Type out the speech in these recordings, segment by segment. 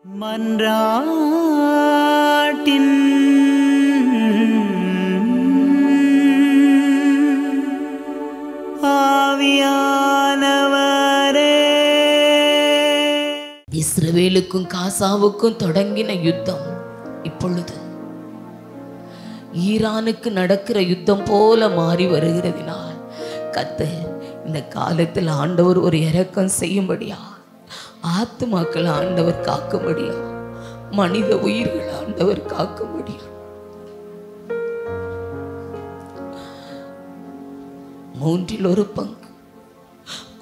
மன்றாட்டின் ஆவியானவரே. இஸ்ரவேலுக்கும் காசாவுக்கும் தொடங்கின யுத்தம் இப்பொழுது ஈரானுக்கு நடக்கிற யுத்தம் போல மாறி வருகிறதினால் கர்த்தர் இந்த காலத்தில் ஆண்டவர் ஒரு இரக்கம் செய்யும்படியா, ஆத்துமாக்கள் ஆண்டவர் காக்கும்படியா, மனித உயிர்கள் ஆண்டவர் காக்கும்படியா, மூன்றில் ஒரு பங்கு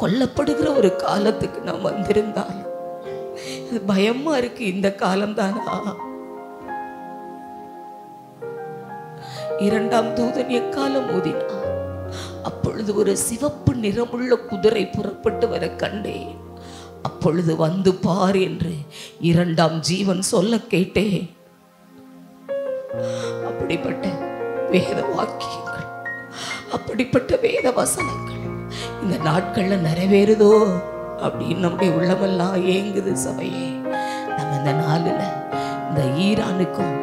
கொல்லப்படுகிற ஒரு காலத்துக்கு நாம் வந்திருந்தால் இது பயமா இருக்கு. இந்த காலம் தானா? இரண்டாம் தூதன் எக்காலம் ஊதினார். அப்பொழுது ஒரு சிவப்பு நிறமுள்ள குதிரை புறப்பட்டு வர கண்டேன். அப்பொழுது வந்து பார் என்று இரண்டாம் ஜீவன் சொல்ல கேட்டேன். அப்படிப்பட்ட வேத வாக்கியங்கள், அப்படிப்பட்ட வேத வசனங்கள் இந்த நாட்கள்ல நிறைவேறுதோ அப்படின்னு நம்முடைய உள்ளமெல்லாம் ஏங்குது. சபையே, நம்ம இந்த நாளில் இந்த ஈரானுக்கும்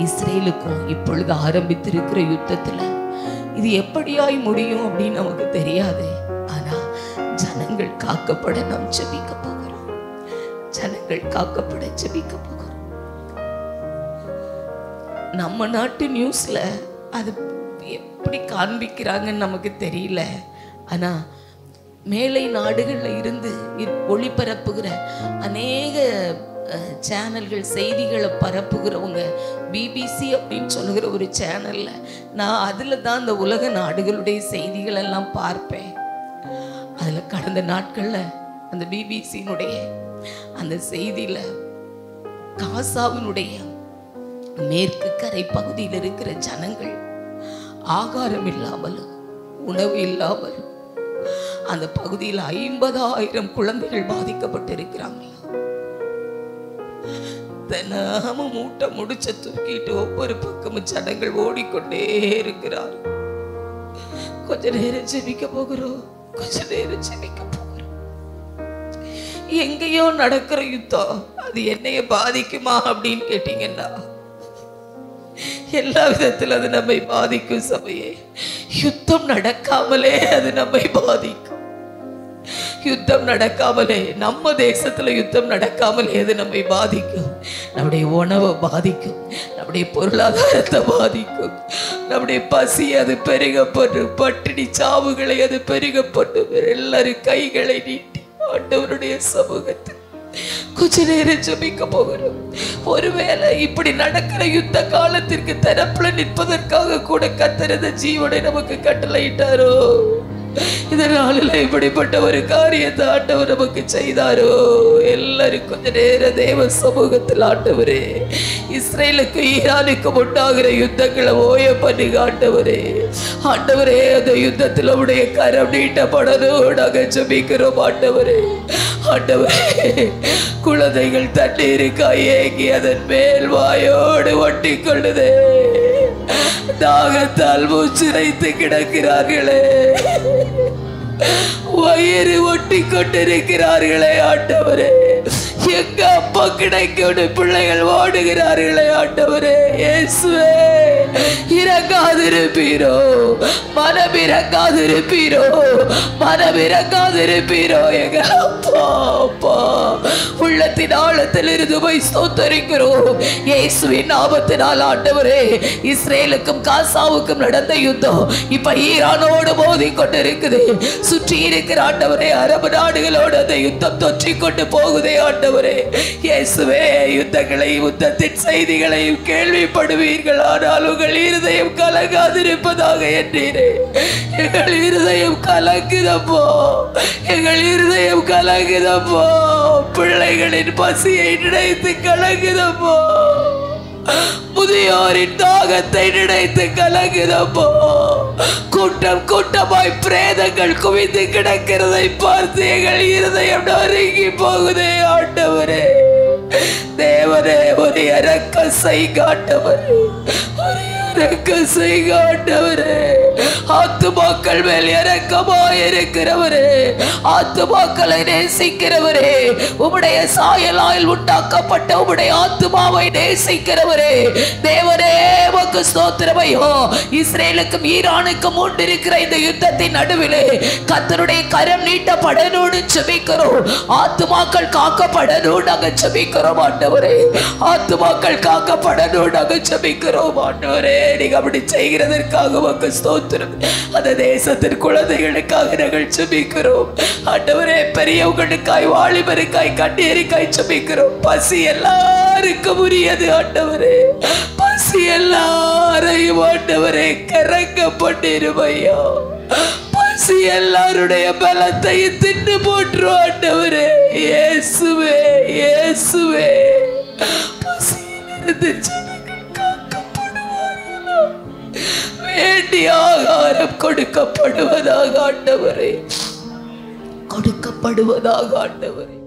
இஸ்ரேலுக்கும் இப்பொழுது ஆரம்பித்திருக்கிற யுத்தத்துல இது எப்படியாய் முடியும் அப்படின்னு நமக்கு தெரியாது. ஆனா ஜனங்கள் காக்கப்பட நாம் ஜெபிக்க போகிறோம். ஜனங்கள் காக்கப்பட ஜெபிக்க போகிறோம். நம்ம நாட்டு நியூஸ்ல அது எப்படி காண்பிக்கிறாங்கன்னு நமக்கு தெரியல. ஆனா மேலை நாடுகள்ல இருந்து ஒளிபரப்புகிற அநேக சேனல்கள், செய்திகளை பரப்புகிறவங்க, பிபிசி அப்படின்னு சொல்லுகிற ஒரு சேனல்ல நான் அதுல தான் இந்த உலக நாடுகளுடைய செய்திகள் எல்லாம் பார்ப்பேன். அதுல கடந்த நாட்கள்ல அந்த பிபிசியினுடைய அந்த செய்தியில காசாவினுடைய மேற்கு கரை பகுதியில் இருக்கிற ஜனங்கள் ஆகாரம் இல்லாமலும் உணவு இல்லாமலும் அந்த பகுதியில் 50,000 குழந்தைகள் பாதிக்கப்பட்டிருக்கிறாங்க. தினமும் மூட்டை முடிச்ச தூக்கிட்டு ஒவ்வொரு பக்கமும் ஜனங்கள் ஓடிக்கொண்டே இருக்கிறார். கொஞ்ச நேரம் ஜெபிக்க போகிறோம், கொஞ்ச நேரம் ஜெபிக்க போகிறோம். எங்கேயோ நடக்கிற யுத்தம் அது என்னைய பாதிக்குமா அப்படின்னு கேட்டீங்கன்னா எல்லா விதத்தில் அது நம்மை பாதிக்கும். சபையே, யுத்தம் நடக்காமலே அது நம்மை பாதிக்கும். யுத்தம் நடக்காமலே, நம்ம தேசத்துல யுத்தம் நடக்காமலே அது நம்மை பாதிக்கும். நம்முடைய உணவை பாதிக்கும், நம்முடைய பொருளாதாரத்தை பாதிக்கும், நம்முடைய பசி அது பெருகப்பட்டு, பட்டினி சாவுகளை அது பெருகப்பட்டு, எல்லாரும் கைகளை நீட்டி ஆண்டவருடைய சமூகத்தில் கொஞ்ச நேரம் ஜெபிக்க போகிறோம். ஒருவேளை இப்படி நடக்கிற யுத்த காலத்திற்கு தரப்புல நிற்பதற்காக கூட கர்த்தர் இந்த ஜீவனை நமக்கு கட்டளையிட்டாரோ, இதனால இப்படிப்பட்ட ஒரு காரியத்தை ஆண்டவர் நமக்கு செய்தாரோ. எல்லாரும் கொஞ்ச நேரம் தேவ சமூகத்தில் ஆண்டவரே, இஸ்ரேலுக்கு ஈரானுக்கு உண்டாகிற யுத்தங்களை ஓய பண்ணி ஆண்டவரே, ஆண்டவரே அந்த யுத்தத்தில் உடைய கரம் நீட்டப்படணும். நாங்கள் ஜெபிக்கிறோம் ஆண்டவரே. ஆண்டவரே, குழந்தைகள் தண்ணீருக்காய் ஏங்கி அதன் மேல் வாயோடு ஒட்டி கொள்ளுதே, தாகத்தால் மூச்சிரைத்து கிடக்கிறார்களே, வயிறு ஒட்டி கொண்டிருக்கிறார்களே ஆண்டவரே. எங்க அப்பா கிடைக்கும் பிள்ளைகள் ஓடுகிறார்களே ஆண்டவரே. இயேசுவே, இறங்காதிருப்பீரோ, மனம் இறங்காதிருப்பீரோ, மனம் இறங்காதிருப்பீரோ எங்க அப்பா. அப்பா, உள்ளத்தின் ஆழத்தில் இருந்து போய் ஸ்தோத்தரிக்கிறோம் இயேசுவின் நாமத்தினால். ஆண்டவரே, இஸ்ரேலுக்கும் காசாவுக்கும் நடந்த யுத்தம் இப்ப ஈரானோடு மோதி கொண்டிருக்குது. சுற்றி இருக்கிற ஆண்டவரே அரபு நாடுகளோடு அந்த யுத்தம் தொற்றி கொண்டு போகுதே ஆண்டவரே. இயேசுவே, யுத்தங்களையும் யுத்தத்தின் செய்திகளையும் கேள்விப்படுவீர்கள், ஆனால் உங்கள் இருதயம் கலங்காதிருப்பதாக என்றீரே. எங்கள் இருதயம் கலங்குதப்போ, எங்கள் இருதயம் கலங்குதப்போ, பிள்ளைகளின் பசியை நினைத்து கலங்குதப்போ, முதியோரின் தாகத்தை நினைத்து கலங்குதப்போ, கூட்டம் கூட்டமாய் பிரேதங்கள் குவிந்து கிடக்கிறதை பார்த்து எங்கள் இருதயம் நொறுங்கி போகுதே ஆண்டவரே. தேவனே, ஒரு இரக்கம் செய்க ஆண்டவரே, ஒரு இரக்கம் செய்க ஆண்டவரே. ஆத்துமாக்கள் மேல் இரக்கமாயிருக்கிறவரே, ஆத்துமாக்களை நேசிக்கிறவரே, உம்முடைய சாயலால் உண்டாக்கப்பட்ட உம்முடைய ஆத்துமாவை நேசிக்கிறவரே, தேவனே உமக்கு ஸ்தோத்திரமையோ. இஸ்ரேலுக்கும் ஈரானுக்கும் உண்டிருக்கிற இந்த யுத்தத்தின் நடுவிலே கர்த்தருடைய கரம் நீட்டப்படணும்னு ஜெபிக்கிறோம். ஆத்துமாக்கள் காக்கப்படணும் நாங்க ஜெபிக்கிறோம் ஆண்டவரே. ஆத்துமாக்கள் காக்கப்படணும் நாங்க ஜெபிக்கிறோம் ஆண்டவரே. நீங்க அப்படி செய்கிறதற்காக உமக்கு ஸ்தோத்திரம். அந்த தேசத்தின் குழந்தைகளுக்காக நாங்கள் ஜெபிக்கிறோம் ஆண்டவரே. பெரியவங்களுக்காய், வாலிபருக்காய், கண்ணீருக்காய் ஜெபிக்கிறோம். பசி எல்லாருக்கும் உரியது ஆண்டவரே. பசி எல்லாரையும் ஆண்டவரே கரங்கப்பட்டிருமையா. பசி எல்லாருடைய பலத்தை தின்னு போற்று ஆண்டவரே. இயேசுவே, இயேசுவே, பசியிலிருந்து ஜனங்கள் காக்கப்படுவார்களா? வேண்டிய ஆகாரம் கொடுக்கப்படுவதாக ஆண்டவரே, கொடுக்கப்படுவதாக ஆண்டவரே.